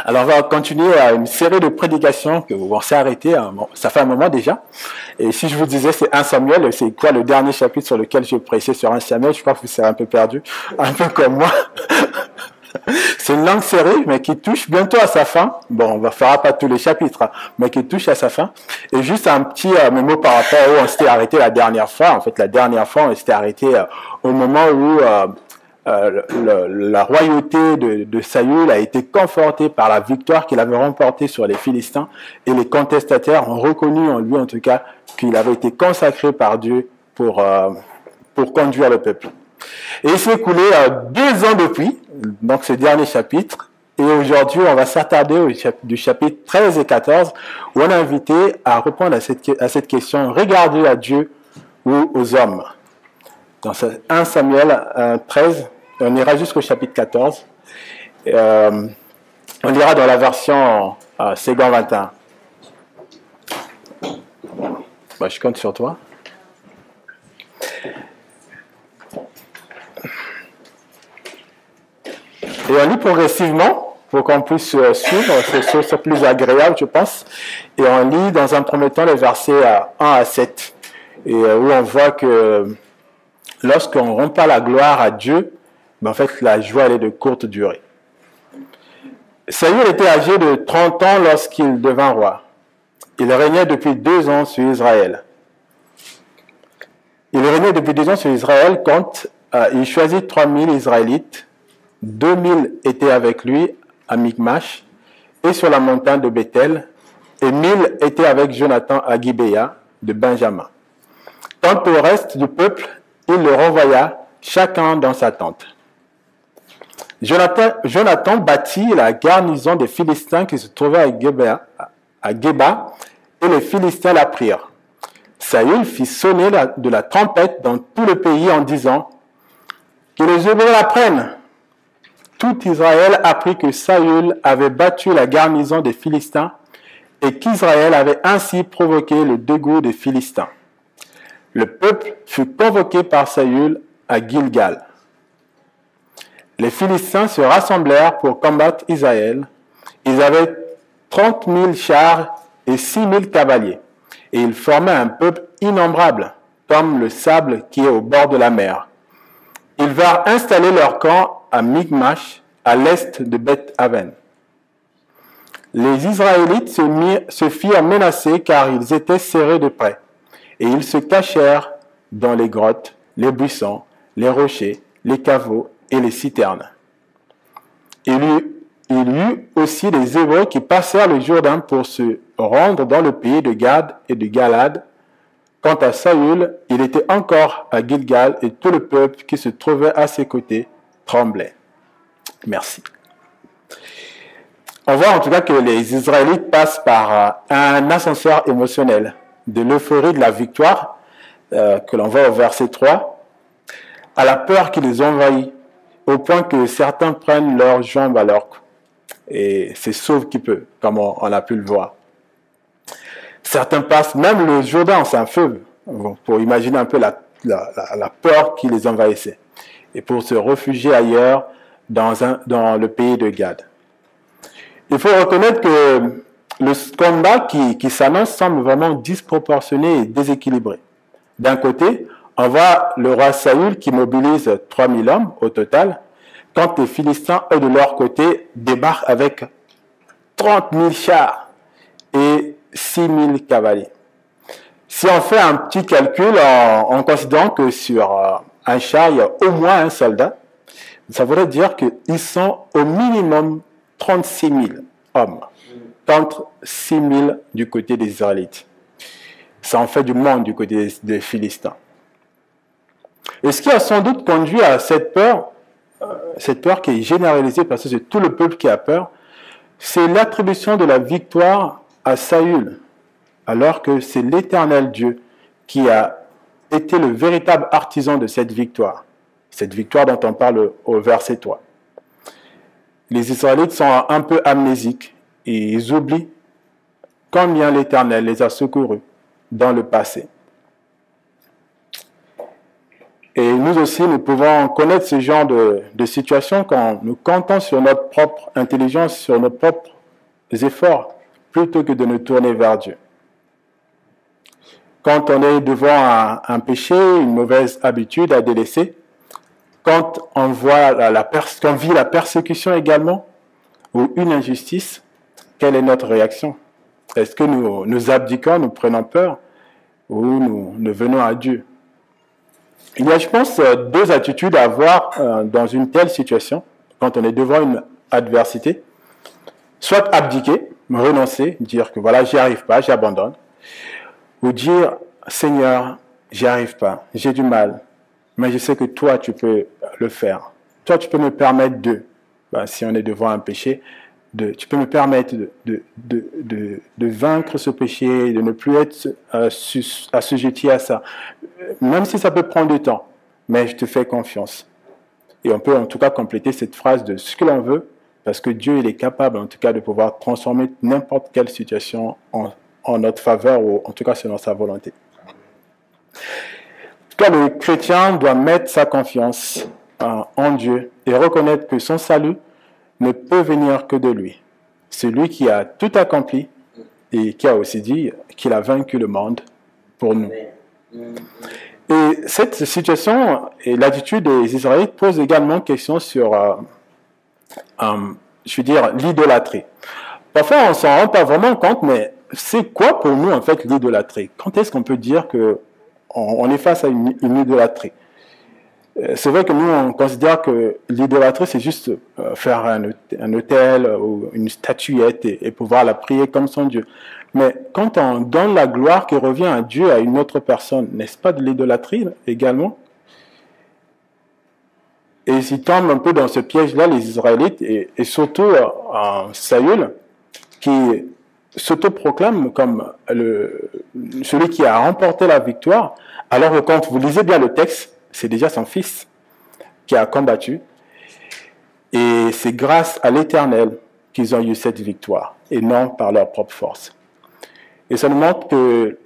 Alors, on va continuer une série de prédications que on s'est arrêté, ça fait un moment déjà. Et si je vous disais c'est 1 Samuel, c'est quoi le dernier chapitre sur lequel je prêchais sur 1 Samuel? Je crois que vous serez un peu perdu, un peu comme moi. C'est une longue série, mais qui touche bientôt à sa fin. Bon, on ne fera pas tous les chapitres, hein, mais qui touche à sa fin. Et juste un petit mémo par rapport où on s'était arrêté la dernière fois. En fait, la dernière fois, on s'était arrêté au moment où la royauté de Saül a été confortée par la victoire qu'il avait remportée sur les Philistins, et les contestataires ont reconnu en lui, en tout cas, qu'il avait été consacré par Dieu pour conduire le peuple. Et il s'est écoulé 2 ans depuis, donc ce dernier chapitre, et aujourd'hui on va s'attarder du chapitre 13 et 14, où on est invité à répondre à cette question: regarder à Dieu ou aux hommes. Dans 1 Samuel 13, on ira jusqu'au chapitre 14. On lira dans la version Ségan 21. Je compte sur toi. Et on lit progressivement pour qu'on puisse suivre, c'est plus agréable, je pense. Et on lit dans un premier temps les versets 1 à 7, et où on voit que lorsqu'on rend pas la gloire à Dieu, en fait, la joie, elle est de courte durée. Saül était âgé de 30 ans lorsqu'il devint roi. Il régnait depuis 2 ans sur Israël. Il régnait depuis 2 ans sur Israël quand il choisit 3000 Israélites. 2000 étaient avec lui à Michmash et sur la montagne de Bethel, et 1000 étaient avec Jonathan à Gibéa de Benjamin. Quant au reste du peuple, il le renvoya chacun dans sa tente. Jonathan bâtit la garnison des Philistins qui se trouvait à Geba, et les Philistins la prirent. Saül fit sonner de la trompette dans tout le pays en disant: que les Hébreux la prennent. Tout Israël apprit que Saül avait battu la garnison des Philistins et qu'Israël avait ainsi provoqué le dégoût des Philistins. Le peuple fut convoqué par Saül à Gilgal. Les Philistins se rassemblèrent pour combattre Israël. Ils avaient 30 000 chars et 6 000 cavaliers, et ils formaient un peuple innombrable, comme le sable qui est au bord de la mer. Ils vinrent installer leur camp à Michmash, à l'est de Beth-Aven. Les Israélites se firent menacer car ils étaient serrés de près, et ils se cachèrent dans les grottes, les buissons, les rochers, les caveaux et les citernes. Il y eut aussi des Hébreux qui passèrent le Jourdain pour se rendre dans le pays de Gad et de Galad. Quant à Saül, il était encore à Gilgal, et tout le peuple qui se trouvait à ses côtés tremblait. Merci. On voit en tout cas que les Israélites passent par un ascenseur émotionnel, de l'euphorie de la victoire, que l'on voit au verset 3, à la peur qui les envahit, au point que certains prennent leurs jambes à leur cou. Et c'est sauve qui peut, comme on a pu le voir. Certains passent même le Jourdain, c'est un feu, pour imaginer un peu la peur qui les envahissait, et pour se réfugier ailleurs dans le pays de Gad. Il faut reconnaître que le combat qui s'annonce semble vraiment disproportionné et déséquilibré. D'un côté, on voit le roi Saül qui mobilise 3000 hommes au total, quand les Philistins, eux, de leur côté, débarquent avec 30 000 chars et 6 000 cavaliers. Si on fait un petit calcul en considérant que sur un char, il y a au moins un soldat, ça voudrait dire qu'ils sont au minimum 36 000 hommes, contre 6 000 du côté des Israélites. Ça en fait du monde du côté des Philistins. Et ce qui a sans doute conduit à cette peur qui est généralisée parce que c'est tout le peuple qui a peur, c'est l'attribution de la victoire à Saül, alors que c'est l'Éternel Dieu qui a été le véritable artisan de cette victoire dont on parle au verset 3. Les Israélites sont un peu amnésiques et ils oublient combien l'Éternel les a secourus dans le passé. Et nous aussi, nous pouvons connaître ce genre de situation quand nous comptons sur notre propre intelligence, sur nos propres efforts plutôt que de nous tourner vers Dieu. Quand on est devant un péché, une mauvaise habitude à délaisser, quand on voit qu'on vit la persécution également, ou une injustice, quelle est notre réaction? Est-ce que nous abdiquons, nous prenons peur, ou nous venons à Dieu? Il y a, je pense, deux attitudes à avoir dans une telle situation, quand on est devant une adversité. Soit abdiquer, renoncer, dire que voilà, j'y arrive pas, j'abandonne. Ou dire, Seigneur, j'y arrive pas, j'ai du mal, mais je sais que toi, tu peux le faire. Toi, tu peux me permettre si on est devant un péché, tu peux me permettre de vaincre ce péché, de ne plus être assujetti à ça. Même si ça peut prendre du temps, mais je te fais confiance. Et on peut en tout cas compléter cette phrase de ce que l'on veut, parce que Dieu, il est capable en tout cas de pouvoir transformer n'importe quelle situation en notre faveur, ou en tout cas selon sa volonté. En tout cas, le chrétien doit mettre sa confiance en Dieu et reconnaître que son salut ne peut venir que de lui. C'est lui qui a tout accompli et qui a aussi dit qu'il a vaincu le monde pour nous. Et cette situation et l'attitude des Israélites pose également question sur, l'idolâtrie. Parfois, on ne s'en rend pas vraiment compte, mais c'est quoi pour nous, en fait, l'idolâtrie? Quand est-ce qu'on peut dire qu'on est face à une idolâtrie? C'est vrai que nous, on considère que l'idolâtrie, c'est juste faire un autel ou une statuette et pouvoir la prier comme son Dieu. Mais quand on donne la gloire qui revient à Dieu à une autre personne, n'est-ce pas de l'idolâtrie également? Et ils tombent un peu dans ce piège-là, les Israélites, et surtout Saül, qui s'autoproclame comme celui qui a remporté la victoire, alors que quand vous lisez bien le texte, c'est déjà son fils qui a combattu. Et c'est grâce à l'Éternel qu'ils ont eu cette victoire, et non par leur propre force. Et ça nous montre que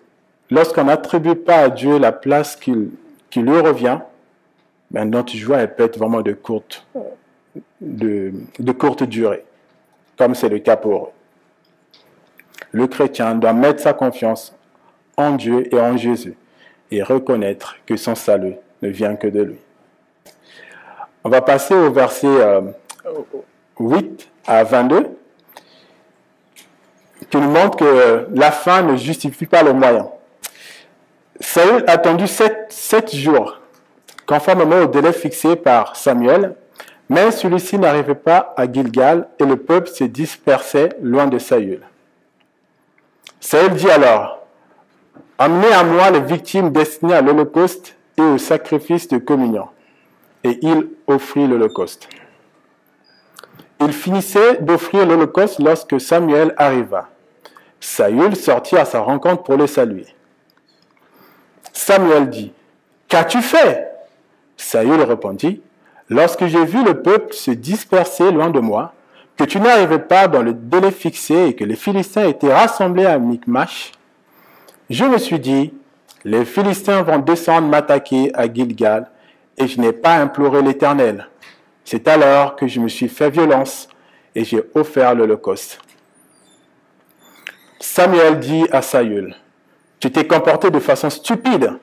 lorsqu'on n'attribue pas à Dieu la place qui lui revient, notre joie, elle peut être vraiment de courte durée, comme c'est le cas pour eux. Le chrétien doit mettre sa confiance en Dieu et en Jésus, et reconnaître que son salut ne vient que de lui. On va passer au verset 8 à 22, qui nous montre que la fin ne justifie pas le moyen. Saül a attendu 7 jours, conformément au délai fixé par Samuel, mais celui-ci n'arrivait pas à Gilgal et le peuple se dispersait loin de Saül. Saül dit alors, « Amenez à moi les victimes destinées à l'Holocauste et au sacrifice de communion. » Et il offrit l'Holocauste. Il finissait d'offrir l'Holocauste lorsque Samuel arriva. Saül sortit à sa rencontre pour le saluer. Samuel dit, « Qu'as-tu fait » Saül répondit, « Lorsque j'ai vu le peuple se disperser loin de moi, que tu n'arrivais pas dans le délai fixé et que les Philistins étaient rassemblés à Michmash, je me suis dit, les Philistins vont descendre m'attaquer à Gilgal et je n'ai pas imploré l'Éternel. C'est alors que je me suis fait violence et j'ai offert l'Holocauste. » Samuel dit à Saül, « Tu t'es comporté de façon stupide.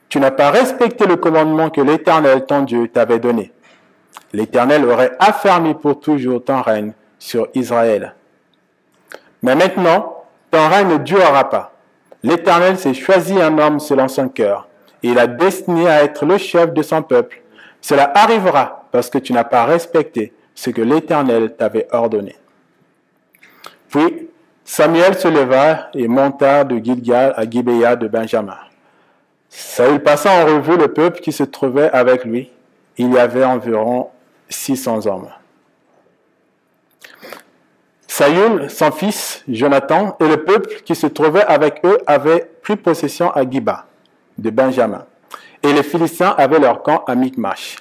Tu n'as pas respecté le commandement que l'Éternel, ton Dieu, t'avait donné. L'Éternel aurait affermi pour toujours ton règne sur Israël. Mais maintenant, ton règne ne durera pas. L'Éternel s'est choisi un homme selon son cœur, et il a destiné à être le chef de son peuple. Cela arrivera parce que tu n'as pas respecté ce que l'Éternel t'avait ordonné. » Puis Samuel se leva et monta de Gilgal à Gibéa de Benjamin. Saül passa en revue le peuple qui se trouvait avec lui. Il y avait environ 600 hommes. Saül, son fils Jonathan et le peuple qui se trouvait avec eux avaient pris possession à Giba de Benjamin. Et les Philistins avaient leur camp à Michmash.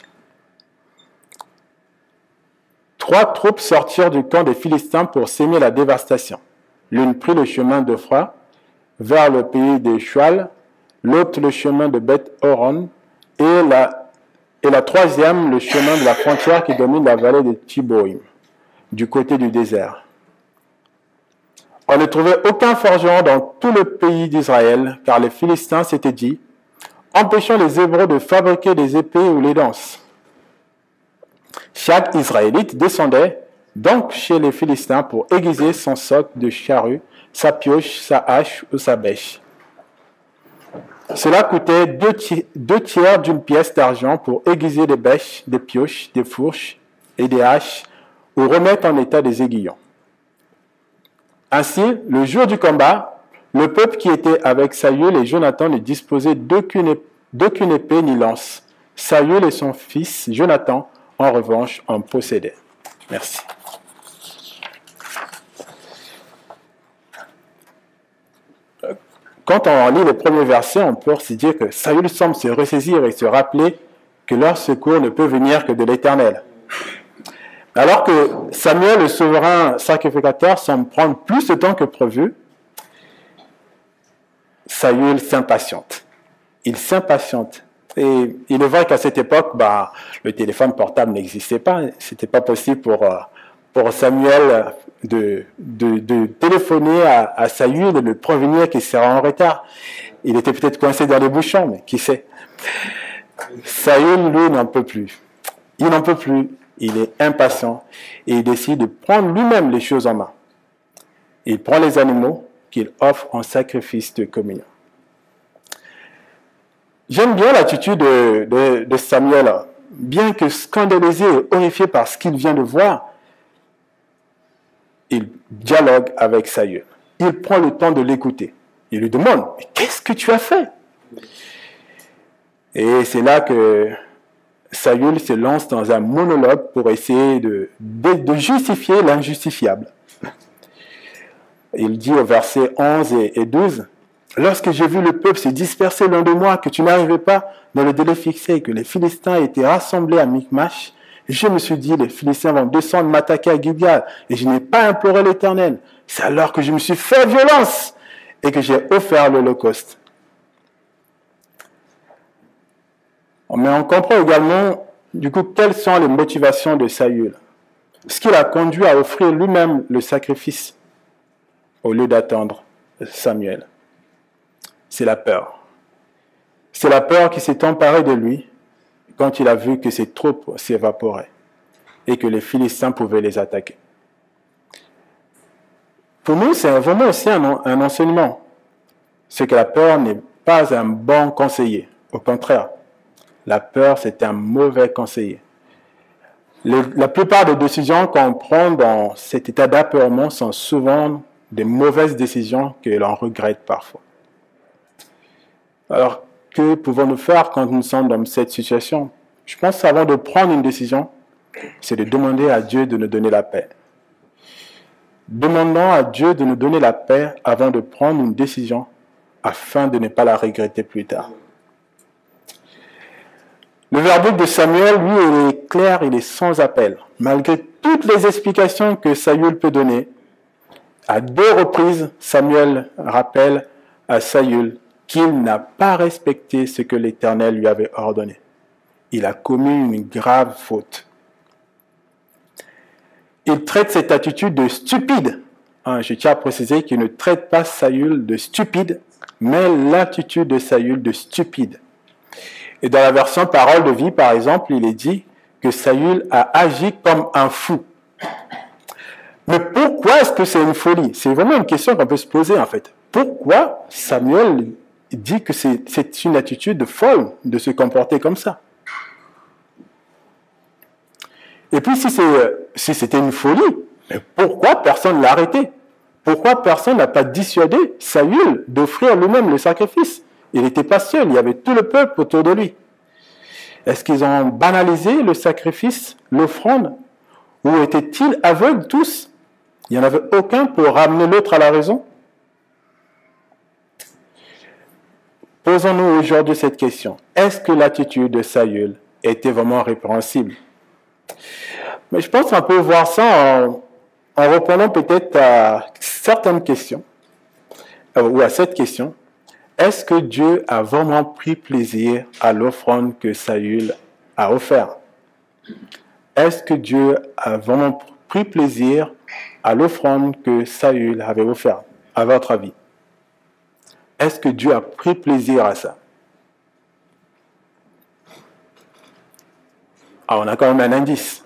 3 troupes sortirent du camp des Philistins pour s'aimer la dévastation. L'une prit le chemin d'Ophra vers le pays de Shual, l'autre le chemin de Beth-Horon et la troisième le chemin de la frontière qui domine la vallée de Tiboïm, du côté du désert. On ne trouvait aucun forgeron dans tout le pays d'Israël, car les Philistins s'étaient dit, empêchons les Hébreux de fabriquer des épées ou les lances. Chaque Israélite descendait donc chez les Philistins pour aiguiser son soc de charrue, sa pioche, sa hache ou sa bêche. Cela coûtait 2/3 d'une pièce d'argent pour aiguiser des bêches, des pioches, des fourches et des haches ou remettre en état des aiguillons. Ainsi, le jour du combat, le peuple qui était avec Saül et Jonathan ne disposait d'aucune épée ni lance. Saül et son fils Jonathan, en revanche, en possédaient. Merci. Quand on lit les premiers versets, on peut se dire que Saül semble se ressaisir et se rappeler que leur secours ne peut venir que de l'Éternel. Alors que Samuel, le souverain sacrificateur, semble prendre plus de temps que prévu, Saül s'impatiente. Il s'impatiente. Et il est vrai qu'à cette époque, le téléphone portable n'existait pas. Ce n'était pas possible pour Samuel de téléphoner à Saül et le prévenir qu'il serait en retard. Il était peut-être coincé dans les bouchons, mais qui sait. Saül, lui, n'en peut plus. Il n'en peut plus. Il est impatient et il décide de prendre lui-même les choses en main. Il prend les animaux qu'il offre en sacrifice de communion. J'aime bien l'attitude de Samuel. Bien que scandalisé et horrifié par ce qu'il vient de voir, il dialogue avec Saül. Il prend le temps de l'écouter. Il lui demande, mais qu'est-ce que tu as fait? Et c'est là que Saül se lance dans un monologue pour essayer de justifier l'injustifiable. Il dit au verset 11 et 12, « Lorsque j'ai vu le peuple se disperser loin de moi, que tu n'arrivais pas dans le délai fixé, que les Philistins étaient rassemblés à Michmash, je me suis dit, les Philistins vont descendre m'attaquer à Gilgal, et je n'ai pas imploré l'Éternel. C'est alors que je me suis fait violence et que j'ai offert l'Holocauste. » Mais on comprend également, du coup, quelles sont les motivations de Saül. Ce qui l'a conduit à offrir lui-même le sacrifice au lieu d'attendre Samuel. C'est la peur. C'est la peur qui s'est emparée de lui quand il a vu que ses troupes s'évaporaient et que les Philistins pouvaient les attaquer. Pour nous, c'est vraiment aussi un enseignement. C'est que la peur n'est pas un bon conseiller. Au contraire, la peur, c'est un mauvais conseiller. La plupart des décisions qu'on prend dans cet état d'apeurement sont souvent des mauvaises décisions que l'on regrette parfois. Alors, que pouvons-nous faire quand nous sommes dans cette situation? Je pense qu'avant de prendre une décision, c'est de demander à Dieu de nous donner la paix. Demandons à Dieu de nous donner la paix avant de prendre une décision afin de ne pas la regretter plus tard. Le verdict de Samuel, lui, il est clair, il est sans appel. Malgré toutes les explications que Saül peut donner, à 2 reprises, Samuel rappelle à Saül qu'il n'a pas respecté ce que l'Éternel lui avait ordonné. Il a commis une grave faute. Il traite cette attitude de stupide. Je tiens à préciser qu'il ne traite pas Saül de stupide, mais l'attitude de Saül de stupide. Et dans la version Parole de vie, par exemple, il est dit que Saül a agi comme un fou. Mais pourquoi est-ce que c'est une folie? C'est vraiment une question qu'on peut se poser en fait. Pourquoi Samuel dit que c'est une attitude folle de se comporter comme ça? Et puis si c'était une folie, mais pourquoi personne ne l'a arrêté? Pourquoi personne n'a pas dissuadé Saül d'offrir lui-même le sacrifice? Il n'était pas seul, il y avait tout le peuple autour de lui. Est-ce qu'ils ont banalisé le sacrifice, l'offrande? Ou étaient-ils aveugles tous? Il n'y en avait aucun pour ramener l'autre à la raison? Posons-nous aujourd'hui cette question. Est-ce que l'attitude de Saül était vraiment répréhensible? Mais je pense qu'on peut voir ça en répondant peut-être à certaines questions, ou à cette question. Est-ce que Dieu a vraiment pris plaisir à l'offrande que Saül a offerte? Est-ce que Dieu a vraiment pris plaisir à l'offrande que Saül avait offerte, à votre avis? Est-ce que Dieu a pris plaisir à ça? Ah, on a quand même un indice.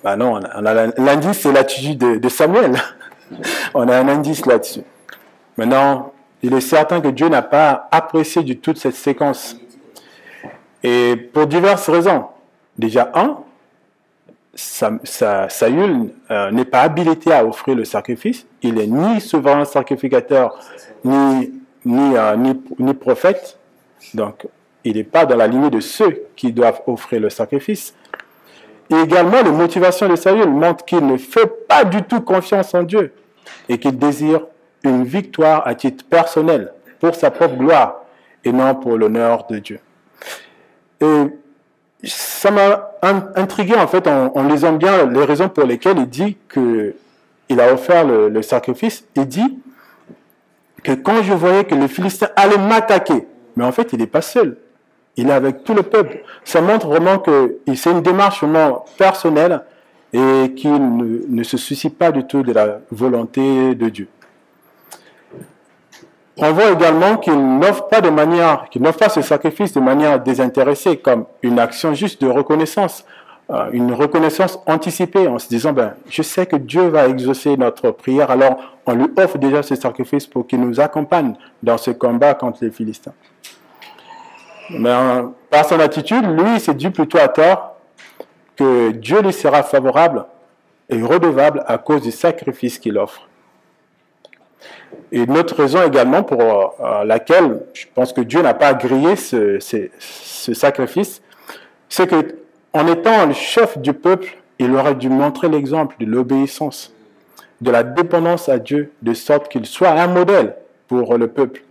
Bah non, l'indice, c'est l'attitude de Samuel. On a un indice là-dessus. Maintenant, il est certain que Dieu n'a pas apprécié du tout cette séquence. Et pour diverses raisons. Déjà, Saül n'est pas habilité à offrir le sacrifice. Il n'est ni souverain sacrificateur, ni prophète. Donc, il n'est pas dans la lignée de ceux qui doivent offrir le sacrifice. Et également, les motivations de Saül montrent qu'il ne fait pas du tout confiance en Dieu et qu'il désire une victoire à titre personnel pour sa propre gloire et non pour l'honneur de Dieu. Et ça m'a intrigué en fait en lisant bien les raisons pour lesquelles il dit qu'il a offert le sacrifice. Il dit que quand je voyais que les Philistins allaient m'attaquer, mais en fait il n'est pas seul. Il est avec tout le peuple. Ça montre vraiment que c'est une démarche vraiment personnelle et qu'il ne se soucie pas du tout de la volonté de Dieu. On voit également qu'il n'offre pas ce sacrifice de manière désintéressée, comme une action juste de reconnaissance, une reconnaissance anticipée, en se disant, je sais que Dieu va exaucer notre prière, alors on lui offre déjà ce sacrifice pour qu'il nous accompagne dans ce combat contre les Philistins. Mais par son attitude, lui, il s'est dit plutôt à tort que Dieu lui sera favorable et redevable à cause du sacrifice qu'il offre. Et une autre raison également pour laquelle je pense que Dieu n'a pas grillé ce sacrifice, c'est qu'en étant le chef du peuple, il aurait dû montrer l'exemple de l'obéissance, de la dépendance à Dieu, de sorte qu'il soit un modèle pour le peuple.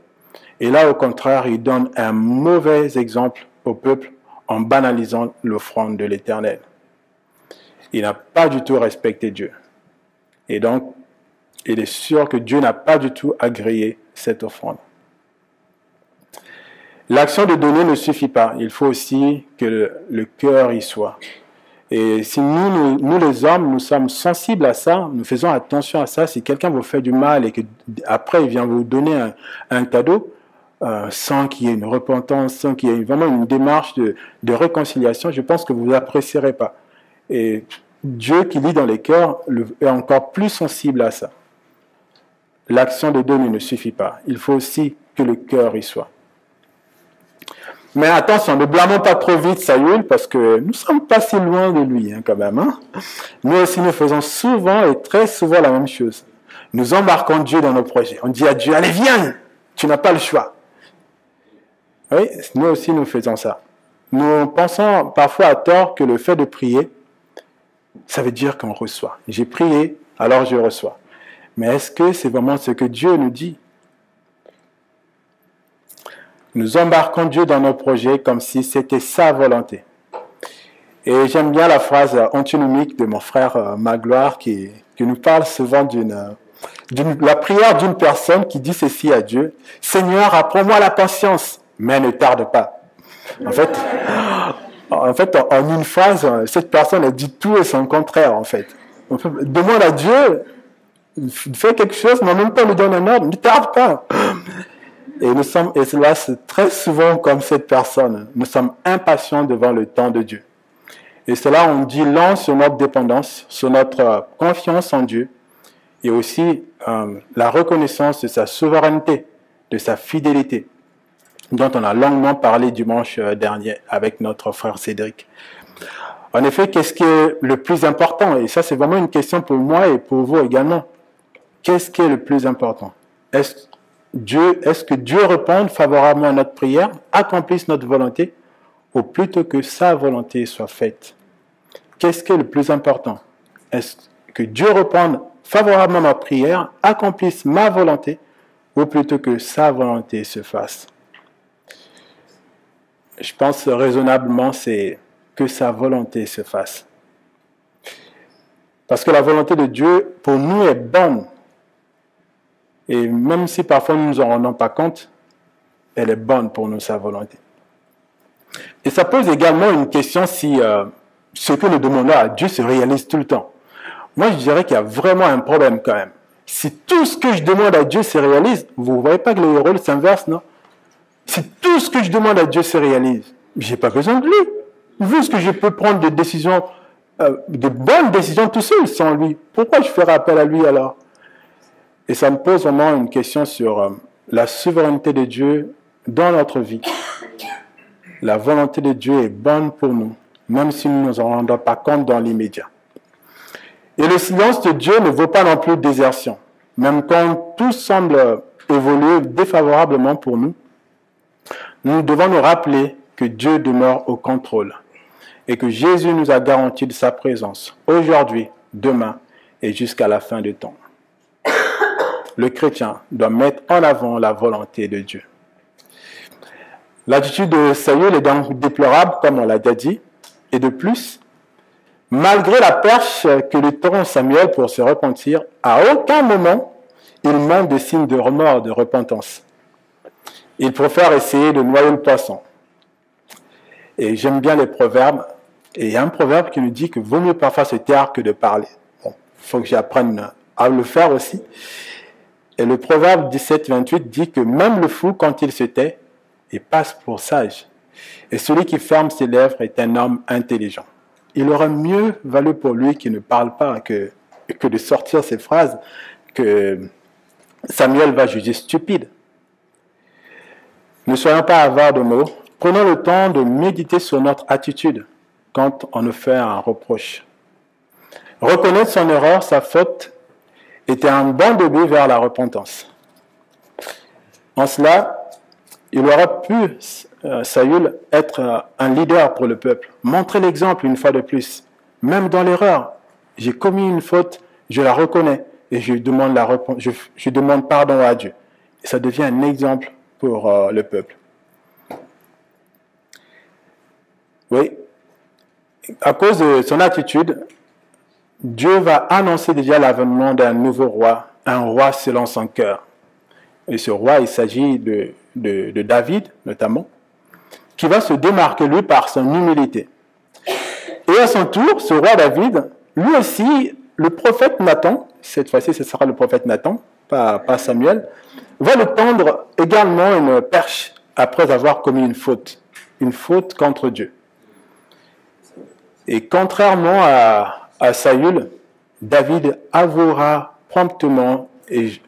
Et là, au contraire, il donne un mauvais exemple au peuple en banalisant l'offrande de l'Éternel. Il n'a pas du tout respecté Dieu. Et donc, il est sûr que Dieu n'a pas du tout agréé cette offrande. L'action de donner ne suffit pas. Il faut aussi que le cœur y soit. Et si nous les hommes, nous sommes sensibles à ça, nous faisons attention à ça, si quelqu'un vous fait du mal et qu'après il vient vous donner un cadeau, sans qu'il y ait une repentance, sans qu'il y ait vraiment une démarche de réconciliation, je pense que vous n'apprécierez pas. Et Dieu qui lit dans les cœurs est encore plus sensible à ça. L'action de donner ne suffit pas. Il faut aussi que le cœur y soit. Mais attention, ne blâmons pas trop vite Saül, parce que nous ne sommes pas si loin de lui quand même. Nous aussi, nous faisons souvent et très souvent la même chose. Nous embarquons Dieu dans nos projets. On dit à Dieu, allez viens, tu n'as pas le choix. Oui, nous aussi, nous faisons ça. Nous pensons parfois à tort que le fait de prier, ça veut dire qu'on reçoit. J'ai prié, alors je reçois. Mais est-ce que c'est vraiment ce que Dieu nous dit? Nous embarquons Dieu dans nos projets comme si c'était sa volonté. Et j'aime bien la phrase antinomique de mon frère Magloire qui nous parle souvent la prière d'une personne qui dit ceci à Dieu: Seigneur, apprends-moi la patience, mais ne tarde pas. En fait, en une phrase, cette personne a dit tout et son contraire, en fait. Demande à Dieu, fais quelque chose, mais en même temps, nous donne un ordre, ne tarde pas. Et cela, c'est très souvent comme cette personne. Nous sommes impatients devant le temps de Dieu. Et cela, on dit long sur notre dépendance, sur notre confiance en Dieu, et aussi la reconnaissance de sa souveraineté, de sa fidélité, dont on a longuement parlé dimanche dernier avec notre frère Cédric. En effet, qu'est-ce qui est le plus important? Et ça, c'est vraiment une question pour moi et pour vous également. Qu'est-ce qui est le plus important? Est-ce que Dieu réponde favorablement à notre prière, accomplisse notre volonté, ou plutôt que sa volonté soit faite? Qu'est-ce qui est le plus important? Est-ce que Dieu réponde favorablement à ma prière, accomplisse ma volonté, ou plutôt que sa volonté se fasse? Je pense raisonnablement, c'est que sa volonté se fasse. Parce que la volonté de Dieu, pour nous, est bonne. Et même si parfois nous ne nous en rendons pas compte, elle est bonne pour nous, sa volonté. Et ça pose également une question si ce que nous demandons à Dieu se réalise tout le temps. Moi, je dirais qu'il y a vraiment un problème quand même. Si tout ce que je demande à Dieu se réalise, vous ne voyez pas que le rôle s'inverse, non? Si tout ce que je demande à Dieu se réalise, je n'ai pas besoin de lui. Vu ce que je peux prendre des décisions, de bonnes décisions tout seul sans lui, pourquoi je ferai appel à lui alors? Et ça me pose vraiment une question sur la souveraineté de Dieu dans notre vie. La volonté de Dieu est bonne pour nous, même si nous ne nous en rendons pas compte dans l'immédiat. Et le silence de Dieu ne vaut pas non plus désertion. Même quand tout semble évoluer défavorablement pour nous, nous devons nous rappeler que Dieu demeure au contrôle et que Jésus nous a garanti de sa présence aujourd'hui, demain et jusqu'à la fin du temps. Le chrétien doit mettre en avant la volonté de Dieu. L'attitude de Saül est donc déplorable, comme on l'a déjà dit, et de plus, malgré la perche que lui tend Samuel pour se repentir, à aucun moment il montre de signes de remords, de repentance. Il préfère essayer de noyer le poisson. Et j'aime bien les proverbes. Et il y a un proverbe qui nous dit que vaut mieux parfois se taire que de parler. Bon, il faut que j'apprenne à le faire aussi. Et le proverbe 17-28 dit que même le fou, quand il se tait, il passe pour sage. Et celui qui ferme ses lèvres est un homme intelligent. Il aurait mieux valu pour lui qu'il ne parle pas que de sortir ces phrases que Samuel va juger stupides. Ne soyons pas avares de mots. Prenons le temps de méditer sur notre attitude quand on nous fait un reproche. Reconnaître son erreur, sa faute, était un bon début vers la repentance. En cela, il aurait pu, Saül, être un leader pour le peuple, montrer l'exemple une fois de plus. Même dans l'erreur, j'ai commis une faute, je la reconnais et je demande pardon à Dieu. Et ça devient un exemple pour le peuple. Oui, à cause de son attitude, Dieu va annoncer déjà l'avènement d'un nouveau roi, un roi selon son cœur. Et ce roi, il s'agit de David, notamment, qui va se démarquer, lui, par son humilité. Et à son tour, ce roi David, lui aussi, le prophète Nathan, cette fois-ci, ce sera le prophète Nathan, pas Samuel, va le tendre également une perche après avoir commis une faute contre Dieu. Et contrairement à Saül, David avouera promptement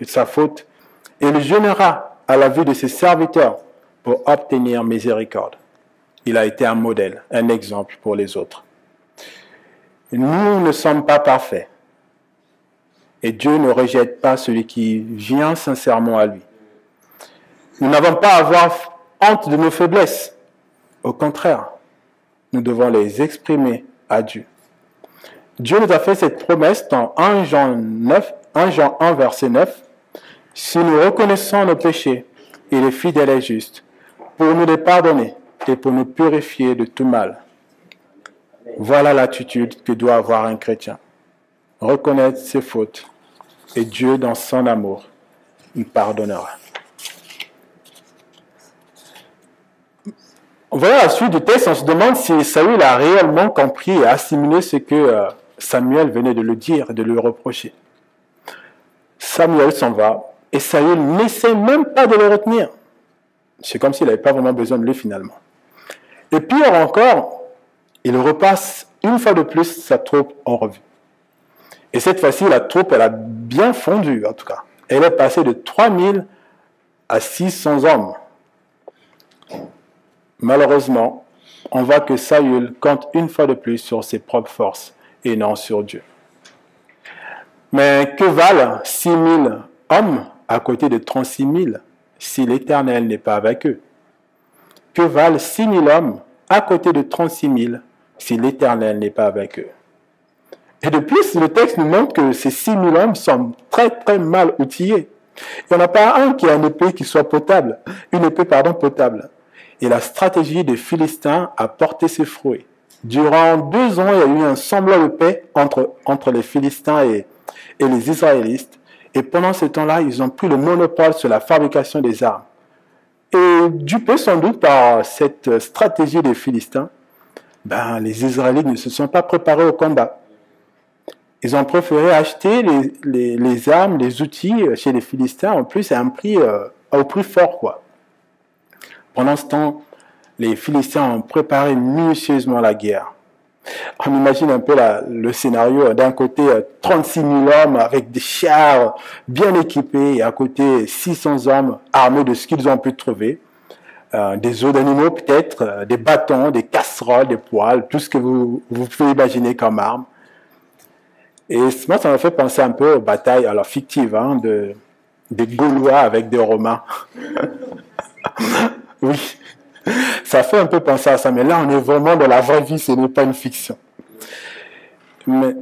sa faute et le jeûnera à la vue de ses serviteurs pour obtenir miséricorde. Il a été un modèle, un exemple pour les autres. Nous ne sommes pas parfaits. Et Dieu ne rejette pas celui qui vient sincèrement à lui. Nous n'avons pas à avoir honte de nos faiblesses. Au contraire, nous devons les exprimer à Dieu. Dieu nous a fait cette promesse dans 1 Jean 1, verset 9. Si nous reconnaissons nos péchés, il est fidèle et juste pour nous les pardonner et pour nous purifier de tout mal. Voilà l'attitude que doit avoir un chrétien. Reconnaître ses fautes et Dieu, dans son amour, nous pardonnera. Voilà la suite du texte. On se demande si Saül a réellement compris et assimilé ce que Samuel venait de le dire, de lui reprocher. Samuel s'en va et Saül n'essaie même pas de le retenir. C'est comme s'il n'avait pas vraiment besoin de lui finalement. Et pire encore, il repasse une fois de plus sa troupe en revue. Et cette fois-ci, la troupe, elle a bien fondu en tout cas. Elle est passée de 3000 à 600 hommes. Malheureusement, on voit que Saül compte une fois de plus sur ses propres forces et non sur Dieu. Mais que valent 6000 hommes à côté de 36 000 si l'Éternel n'est pas avec eux? Que valent 6000 hommes à côté de 36 000 si l'Éternel n'est pas avec eux? Et de plus, le texte nous montre que ces 6000 hommes sont très très mal outillés. Il n'y en a pas un qui a une épée qui soit potable, potable. Et la stratégie des Philistins a porté ses fruits. Durant 2 ans, il y a eu un semblant de paix entre les Philistins et les Israélites. Et pendant ce temps-là, ils ont pris le monopole sur la fabrication des armes. Et dupés sans doute par cette stratégie des Philistins, les Israélites ne se sont pas préparés au combat. Ils ont préféré acheter les armes, les outils chez les Philistins, en plus à un prix, au prix fort, quoi. Pendant ce temps, les Philistins ont préparé minutieusement la guerre. On imagine un peu le scénario. D'un côté, 36 000 hommes avec des chars bien équipés et à côté, 600 hommes armés de ce qu'ils ont pu trouver. Des os d'animaux peut-être, des bâtons, des casseroles, des poêles, tout ce que vous pouvez imaginer comme arme. Et moi, ça m'a fait penser un peu aux batailles alors fictives des Gaulois avec des Romains. Oui, ça fait un peu penser à ça, mais là, on est vraiment dans la vraie vie, ce n'est pas une fiction. Mais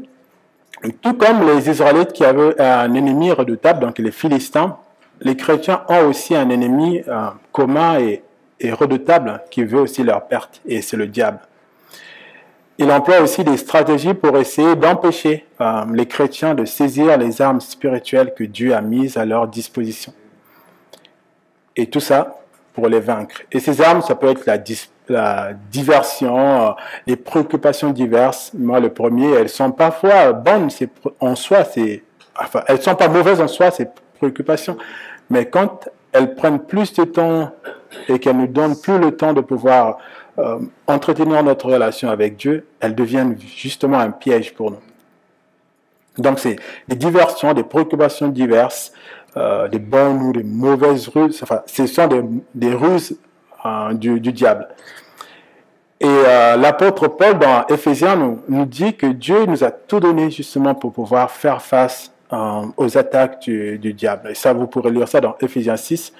tout comme les Israélites qui avaient un ennemi redoutable, donc les Philistins, les chrétiens ont aussi un ennemi commun et redoutable qui veut aussi leur perte, et c'est le diable. Il emploie aussi des stratégies pour essayer d'empêcher les chrétiens de saisir les armes spirituelles que Dieu a mises à leur disposition. Et tout ça pour les vaincre. Et ces armes, ça peut être la diversion, les préoccupations diverses. Moi, le premier, elles sont parfois bonnes en soi, elles sont pas mauvaises en soi, ces préoccupations. Mais quand elles prennent plus de temps et qu'elles nous donnent plus le temps de pouvoir entretenir notre relation avec Dieu, elles deviennent justement un piège pour nous. Donc c'est des diversions, des préoccupations diverses, des bonnes ou des mauvaises ruses, enfin ce sont des ruses du diable. Et l'apôtre Paul dans Éphésiens nous dit que Dieu nous a tout donné justement pour pouvoir faire face aux attaques du diable. Et ça, vous pourrez lire ça dans Éphésiens 6.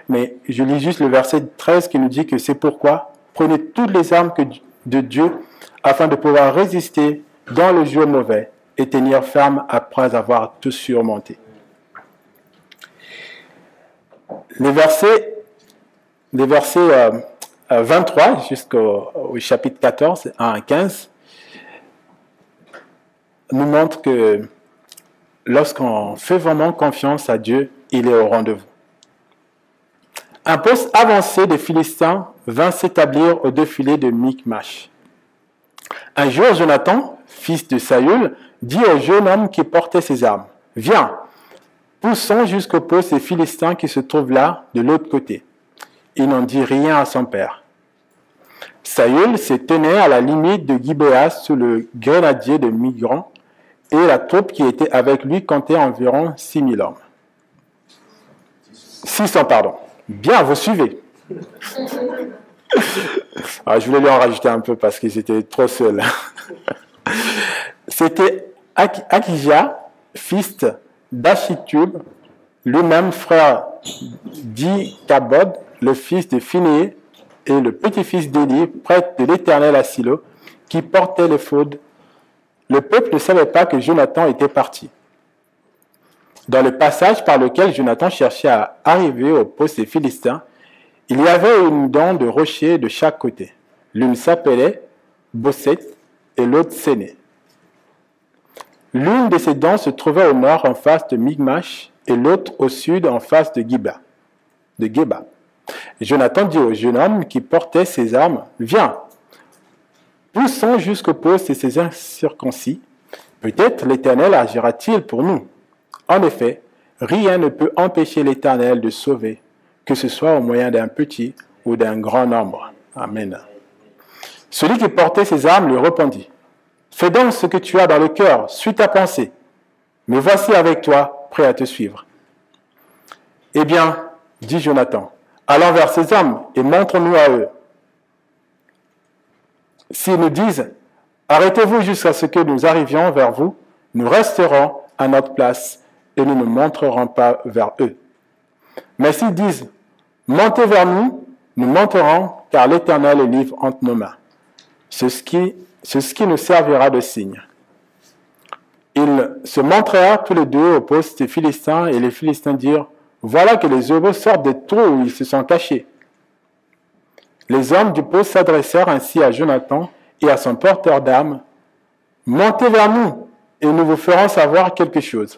Mais je lis juste le verset 13 qui nous dit que c'est pourquoi prenez toutes les armes de Dieu afin de pouvoir résister dans le jour mauvais et tenir ferme après avoir tout surmonté. Les versets 23 jusqu'au chapitre 14, 1 à 15, nous montrent que lorsqu'on fait vraiment confiance à Dieu, il est au rendez-vous. Un poste avancé des Philistins vint s'établir au défilé de Michmash. Un jour, Jonathan, fils de Saül, dit au jeune homme qui portait ses armes, « Viens, poussons jusqu'au poste des Philistins qui se trouve là, de l'autre côté. » Il n'en dit rien à son père. Saül se tenait à la limite de Gibéa sous le grenadier de Migron, et la troupe qui était avec lui comptait environ 600 hommes. 600, pardon. Bien, vous suivez. Alors, je voulais lui en rajouter un peu parce qu'ils étaient trop seuls. C'était Akija, fils d'Achitub, lui-même frère d'Ikabod, le fils de Phinéé, et le petit-fils d'Élie, prêtre de l'Éternel à Silo, qui portait l'éphod. Le peuple ne savait pas que Jonathan était parti. Dans le passage par lequel Jonathan cherchait à arriver au poste des Philistins, il y avait une dent de rocher de chaque côté. L'une s'appelait Bosset et l'autre Séné. L'une de ces dents se trouvait au nord en face de Michmash et l'autre au sud en face de Geba. Jonathan dit au jeune homme qui portait ses armes, « Viens, poussons jusqu'au poste de ces incirconcis. Peut-être l'Éternel agira-t-il pour nous. » En effet, rien ne peut empêcher l'Éternel de sauver, que ce soit au moyen d'un petit ou d'un grand nombre. Amen. Celui qui portait ses armes lui répondit, « Fais donc ce que tu as dans le cœur, suis ta pensée. Me voici avec toi, prêt à te suivre. » Eh bien, dit Jonathan, allons vers ces hommes et montre-nous à eux. S'ils nous disent, arrêtez-vous jusqu'à ce que nous arrivions vers vous, nous resterons à notre place et nous ne monterons pas vers eux. Mais s'ils disent, montez vers nous, nous monterons, car l'Éternel est libre entre nos mains. C'est ce qui nous servira de signe. Ils se montrèrent tous les deux au poste des Philistins, et les Philistins dirent, voilà que les héros sortent des trous où ils se sont cachés. Les hommes du poste s'adressèrent ainsi à Jonathan et à son porteur d'armes. Montez vers nous, et nous vous ferons savoir quelque chose.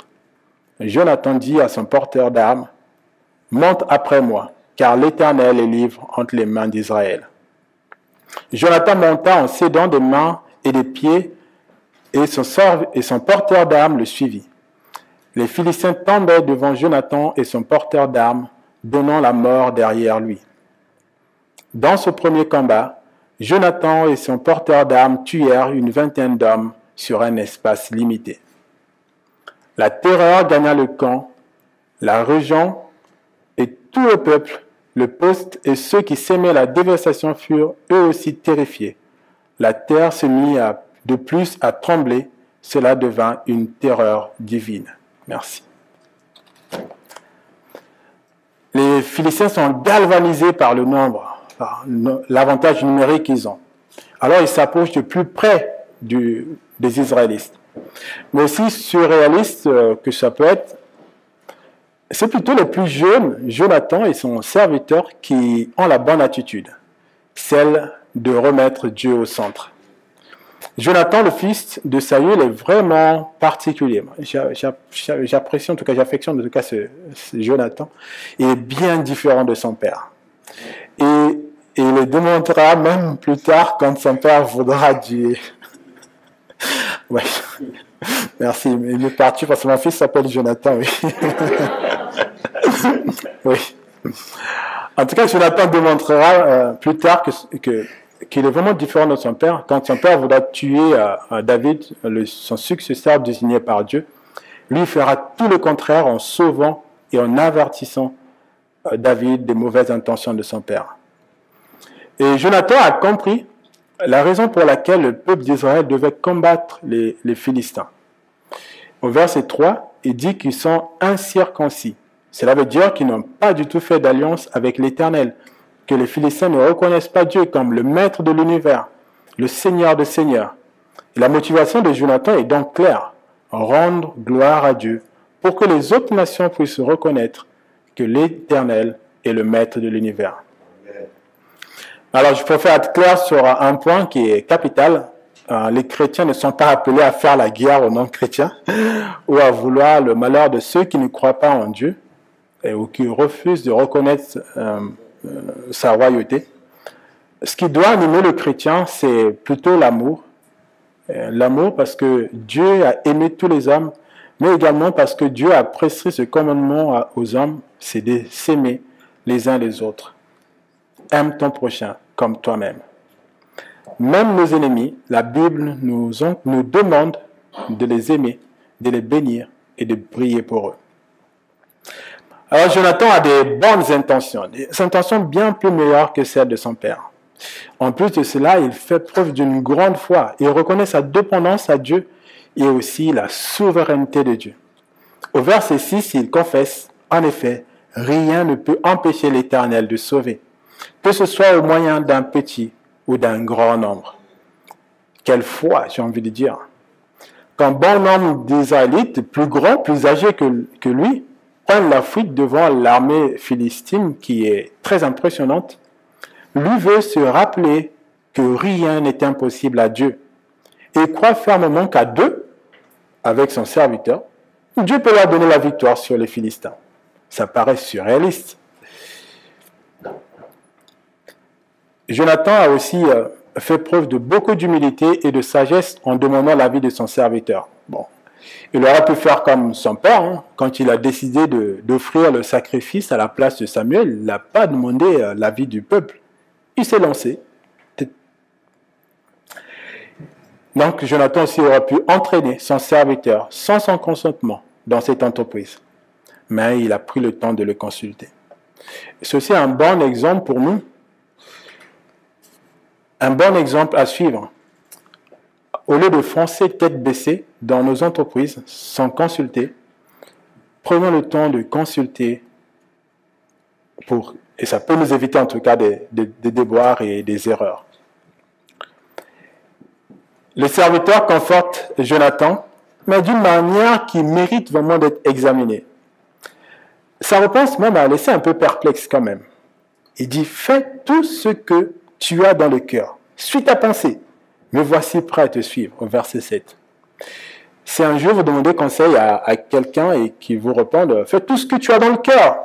Jonathan dit à son porteur d'armes, monte après moi, car l'Éternel est libre entre les mains d'Israël. Jonathan monta en s'aidant des mains et des pieds et son porteur d'armes le suivit. Les Philistins tombaient devant Jonathan et son porteur d'armes, donnant la mort derrière lui. Dans ce premier combat, Jonathan et son porteur d'armes tuèrent une vingtaine d'hommes sur un espace limité. La terreur gagna le camp, la région et tout le peuple, le poste et ceux qui semaient la dévastation furent eux aussi terrifiés. La terre se mit de plus à trembler, cela devint une terreur divine. Merci. Les Philistins sont galvanisés par le nombre, par l'avantage numérique qu'ils ont. Alors ils s'approchent de plus près des Israélites. Mais aussi surréaliste que ça peut être, c'est plutôt les plus jeunes, Jonathan et son serviteur, qui ont la bonne attitude, celle de remettre Dieu au centre. Jonathan, le fils de Saül, est vraiment particulier. J'apprécie, en tout cas, j'affectionne en tout cas ce Jonathan. Il est bien différent de son père. Et il le démontrera même plus tard quand son père voudra Dieu. Ouais. Merci. Il est parti parce que mon fils s'appelle Jonathan, oui. Oui. En tout cas, Jonathan démontrera plus tard qu'il est vraiment différent de son père. Quand son père voudra tuer David, son successeur désigné par Dieu, lui fera tout le contraire en sauvant et en avertissant David des mauvaises intentions de son père. Et Jonathan a compris la raison pour laquelle le peuple d'Israël devait combattre les Philistins. Au verset 3, il dit qu'ils sont incirconcis. Cela veut dire qu'ils n'ont pas du tout fait d'alliance avec l'Éternel, que les Philistins ne reconnaissent pas Dieu comme le maître de l'univers, le Seigneur des seigneurs. Et la motivation de Jonathan est donc claire, rendre gloire à Dieu, pour que les autres nations puissent reconnaître que l'Éternel est le maître de l'univers. Alors, je préfère être clair sur un point qui est capital. Les chrétiens ne sont pas appelés à faire la guerre aux non-chrétiens ou à vouloir le malheur de ceux qui ne croient pas en Dieu ou qui refusent de reconnaître sa royauté. Ce qui doit animer le chrétien, c'est plutôt l'amour. L'amour parce que Dieu a aimé tous les hommes, mais également parce que Dieu a prescrit ce commandement aux hommes, c'est de s'aimer les uns les autres. Aime ton prochain comme toi-même. Même nos ennemis, la Bible nous demande de les aimer, de les bénir et de prier pour eux. Alors Jonathan a des bonnes intentions, des intentions bien plus meilleures que celles de son père. En plus de cela, il fait preuve d'une grande foi. Il reconnaît sa dépendance à Dieu et aussi la souveraineté de Dieu. Au verset 6, il confesse, en effet, rien ne peut empêcher l'Éternel de sauver, que ce soit au moyen d'un petit ou d'un grand nombre. Quelle foi, j'ai envie de dire. Quand bon nombre d'Israélites, plus grands, plus âgés que lui, prennent la fuite devant l'armée philistine, qui est très impressionnante, lui veut se rappeler que rien n'est impossible à Dieu. Et il croit fermement qu'à deux, avec son serviteur, Dieu peut leur donner la victoire sur les Philistins. Ça paraît surréaliste. Jonathan a aussi fait preuve de beaucoup d'humilité et de sagesse en demandant l'avis de son serviteur. Bon, il aurait pu faire comme son père, quand il a décidé d'offrir le sacrifice à la place de Samuel, il n'a pas demandé l'avis du peuple. Il s'est lancé. Donc Jonathan aussi aurait pu entraîner son serviteur sans son consentement dans cette entreprise. Mais il a pris le temps de le consulter. Ceci est un bon exemple pour nous. Un bon exemple à suivre. Au lieu de foncer tête baissée dans nos entreprises sans consulter, prenons le temps de consulter et ça peut nous éviter en tout cas des déboires et des erreurs. Le serviteur conforte Jonathan, mais d'une manière qui mérite vraiment d'être examinée. Sa réponse même a laissé un peu perplexe quand même. Il dit, fais tout ce que tu as dans le cœur. Suis ta pensée. Me voici prêt à te suivre. Au verset 7. Si un jour vous demandez conseil à quelqu'un et qu'il vous réponde, fais tout ce que tu as dans le cœur.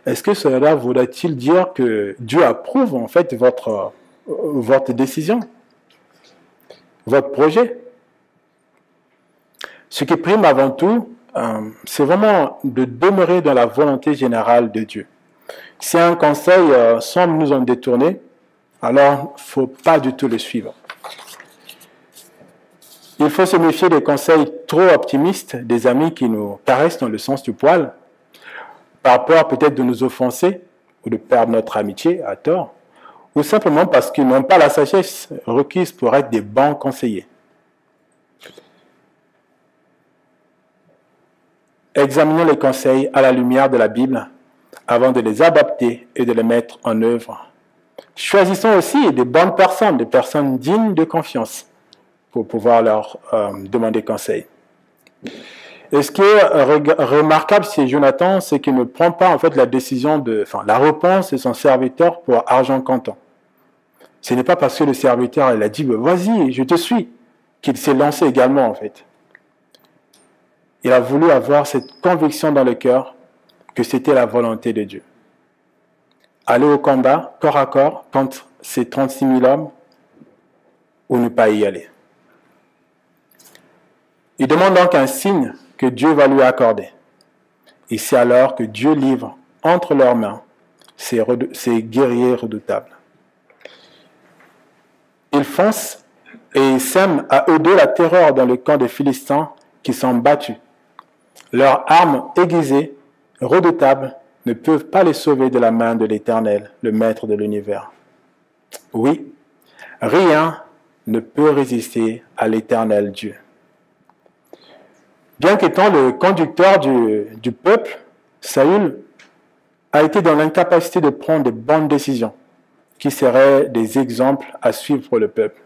Est-ce que cela voudrait-il dire que Dieu approuve en fait votre décision, votre projet? Ce qui prime avant tout, c'est vraiment de demeurer dans la volonté générale de Dieu. Si un conseil semble nous en détourner, alors il ne faut pas du tout le suivre. Il faut se méfier des conseils trop optimistes des amis qui nous caressent dans le sens du poil, par peur peut-être de nous offenser ou de perdre notre amitié à tort, ou simplement parce qu'ils n'ont pas la sagesse requise pour être des bons conseillers. Examinons les conseils à la lumière de la Bible avant de les adapter et de les mettre en œuvre. Choisissons aussi des bonnes personnes, des personnes dignes de confiance pour pouvoir leur demander conseil. Et ce qui est remarquable chez Jonathan, c'est qu'il ne prend pas en fait la réponse de son serviteur pour argent comptant. Ce n'est pas parce que le serviteur il a dit vas-y, je te suis, qu'il s'est lancé également en fait. Il a voulu avoir cette conviction dans le cœur que c'était la volonté de Dieu. Aller au combat, corps à corps, contre ces 36 000 hommes, ou ne pas y aller. Il demande donc un signe que Dieu va lui accorder. Et c'est alors que Dieu livre entre leurs mains ces guerriers redoutables. Ils foncent et ils sèment à eux deux la terreur dans le camp des Philistins qui sont battus. Leurs armes aiguisées, redoutables, ne peuvent pas les sauver de la main de l'Éternel, le Maître de l'univers. Oui, rien ne peut résister à l'Éternel Dieu. Bien qu'étant le conducteur du peuple, Saül a été dans l'incapacité de prendre de bonnes décisions qui seraient des exemples à suivre pour le peuple.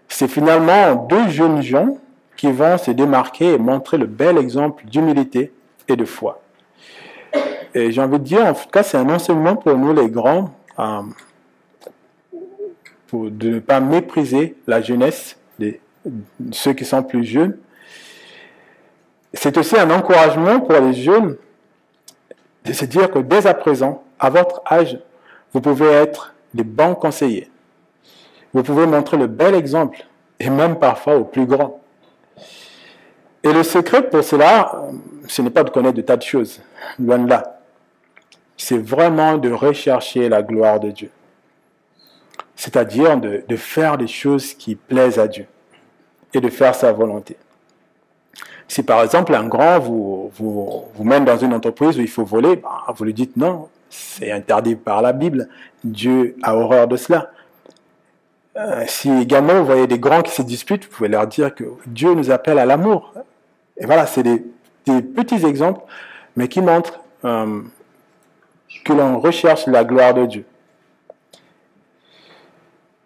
C'est finalement deux jeunes gens qui vont se démarquer et montrer le bel exemple d'humilité et de foi. Et j'ai envie de dire, en tout cas, c'est un enseignement pour nous les grands, de ne pas mépriser la jeunesse de ceux qui sont plus jeunes. C'est aussi un encouragement pour les jeunes de se dire que dès à présent, à votre âge, vous pouvez être des bons conseillers. Vous pouvez montrer le bel exemple, et même parfois aux plus grands. Et le secret pour cela, ce n'est pas de connaître de tas de choses, loin de là. C'est vraiment de rechercher la gloire de Dieu. C'est-à-dire de faire des choses qui plaisent à Dieu et de faire sa volonté. Si par exemple un grand vous mène dans une entreprise où il faut voler, vous lui dites non, c'est interdit par la Bible, Dieu a horreur de cela. Si également vous voyez des grands qui se disputent, vous pouvez leur dire que Dieu nous appelle à l'amour. Et voilà, c'est des petits exemples, mais qui montrent que l'on recherche la gloire de Dieu.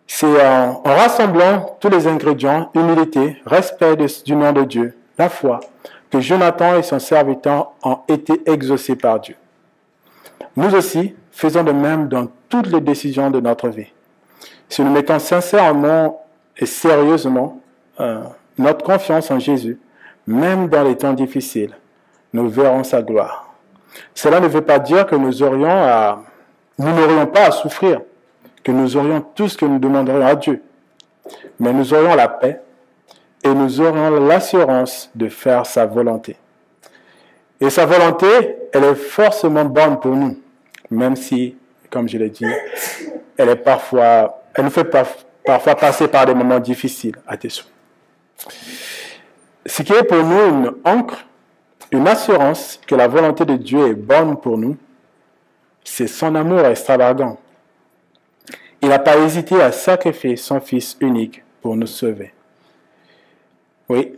C'est en rassemblant tous les ingrédients, humilité, respect du nom de Dieu, la foi, que Jonathan et son serviteur ont été exaucés par Dieu. Nous aussi, faisons de même dans toutes les décisions de notre vie. Si nous mettons sincèrement et sérieusement notre confiance en Jésus, même dans les temps difficiles, nous verrons sa gloire. Cela ne veut pas dire que nous n'aurions pas à souffrir, que nous aurions tout ce que nous demanderions à Dieu, mais nous aurions la paix et nous aurions l'assurance de faire sa volonté. Et sa volonté, elle est forcément bonne pour nous, même si, comme je l'ai dit, elle nous fait parfois passer par des moments difficiles à tes souhaits. Ce qui est pour nous une ancre, une assurance que la volonté de Dieu est bonne pour nous, c'est son amour extravagant. Il n'a pas hésité à sacrifier son Fils unique pour nous sauver. Oui,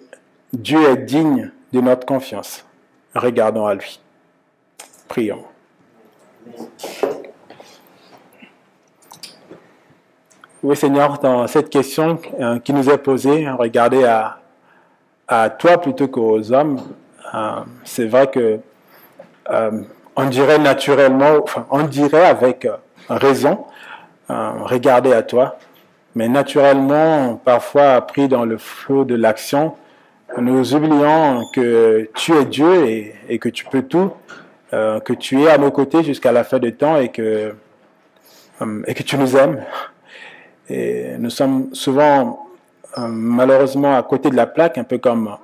Dieu est digne de notre confiance. Regardons à lui. Prions. Oui, Seigneur, dans cette question qui nous est posée, regardez à toi plutôt qu'aux hommes, c'est vrai que on dirait naturellement, on dirait avec raison, regarder à toi, mais naturellement, parfois pris dans le flot de l'action, nous oublions que tu es Dieu et que tu peux tout, que tu es à nos côtés jusqu'à la fin des temps et que tu nous aimes. Et nous sommes souvent, malheureusement, à côté de la plaque, un peu comme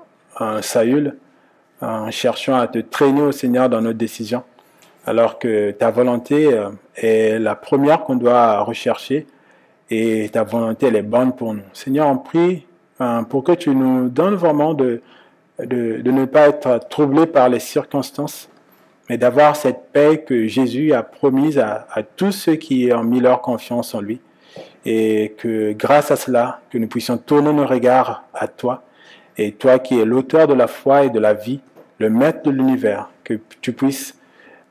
Saül, en cherchant à te traîner au Seigneur dans nos décisions, alors que ta volonté est la première qu'on doit rechercher et ta volonté elle est bonne pour nous. Seigneur, on prie pour que tu nous donnes vraiment de ne pas être troublés par les circonstances, mais d'avoir cette paix que Jésus a promise à tous ceux qui ont mis leur confiance en lui. Et que grâce à cela, que nous puissions tourner nos regards à toi, et toi qui es l'auteur de la foi et de la vie, le maître de l'univers, que tu puisses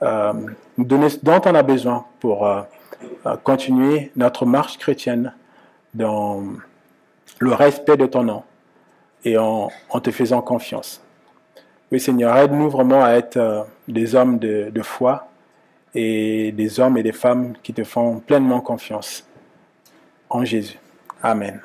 nous donner ce dont on a besoin pour continuer notre marche chrétienne dans le respect de ton nom et en te faisant confiance. Oui Seigneur, aide-nous vraiment à être des hommes de foi et des hommes et des femmes qui te font pleinement confiance. En Jésus. Amen.